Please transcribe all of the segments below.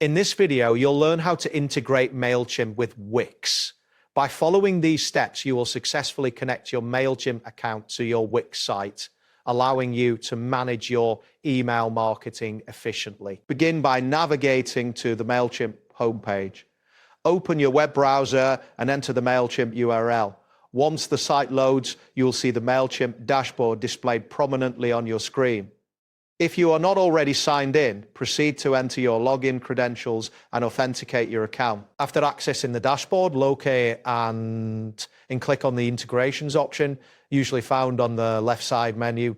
In this video, you'll learn how to integrate Mailchimp with Wix. By following these steps, you will successfully connect your Mailchimp account to your Wix site, allowing you to manage your email marketing efficiently. Begin by navigating to the Mailchimp homepage. Open your web browser and enter the Mailchimp URL. Once the site loads, you will see the Mailchimp dashboard displayed prominently on your screen. If you are not already signed in, proceed to enter your login credentials and authenticate your account. After accessing the dashboard, locate and click on the integrations option, usually found on the left side menu.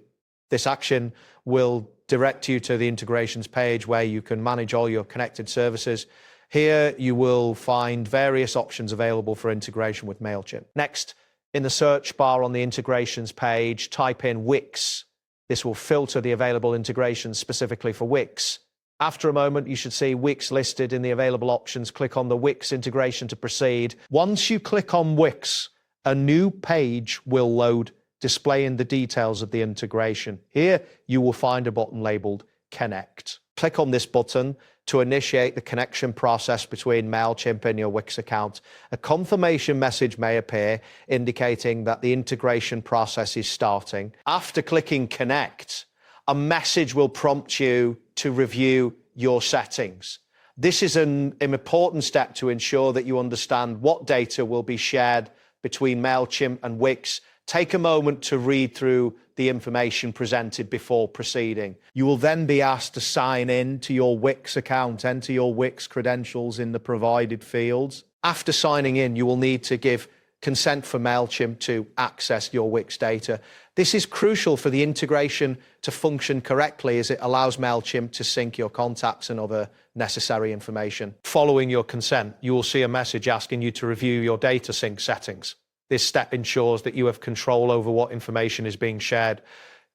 This action will direct you to the integrations page where you can manage all your connected services. Here you will find various options available for integration with Mailchimp. Next, in the search bar on the integrations page, type in Wix. This will filter the available integrations specifically for Wix. After a moment, you should see Wix listed in the available options. Click on the Wix integration to proceed. Once you click on Wix, a new page will load, displaying the details of the integration. Here, you will find a button labeled Connect. Click on this button to initiate the connection process between Mailchimp and your Wix account. A confirmation message may appear indicating that the integration process is starting. After clicking Connect, a message will prompt you to review your settings. This is an important step to ensure that you understand what data will be shared between Mailchimp and Wix. Take a moment to read through the information presented before proceeding. You will then be asked to sign in to your Wix account, enter your Wix credentials in the provided fields. After signing in, you will need to give consent for Mailchimp to access your Wix data. This is crucial for the integration to function correctly, as it allows Mailchimp to sync your contacts and other necessary information. Following your consent, you will see a message asking you to review your data sync settings. This step ensures that you have control over what information is being shared.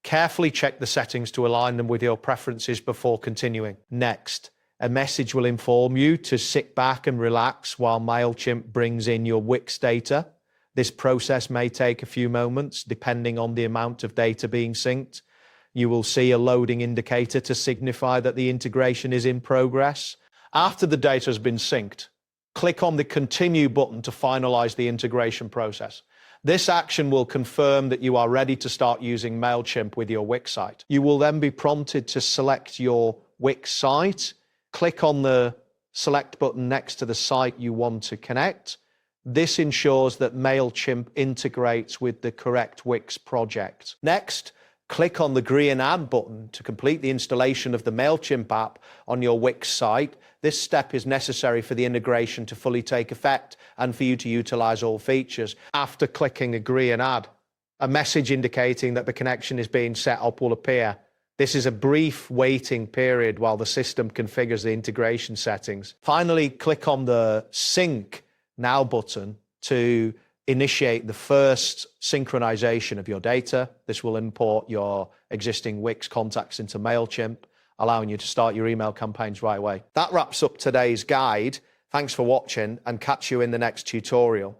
Carefully check the settings to align them with your preferences before continuing. Next, a message will inform you to sit back and relax while Mailchimp brings in your Wix data. This process may take a few moments, depending on the amount of data being synced. You will see a loading indicator to signify that the integration is in progress. After the data has been synced, click on the Continue button to finalize the integration process. This action will confirm that you are ready to start using Mailchimp with your Wix site. You will then be prompted to select your Wix site. Click on the Select button next to the site you want to connect. This ensures that Mailchimp integrates with the correct Wix project. Next, click on the green Add button to complete the installation of the Mailchimp app on your Wix site. This step is necessary for the integration to fully take effect and for you to utilize all features. After clicking Agree and Add, a message indicating that the connection is being set up will appear. This is a brief waiting period while the system configures the integration settings. Finally, click on the Sync Now button to initiate the first synchronization of your data. This will import your existing Wix contacts into Mailchimp, allowing you to start your email campaigns right away. That wraps up today's guide. Thanks for watching, and catch you in the next tutorial.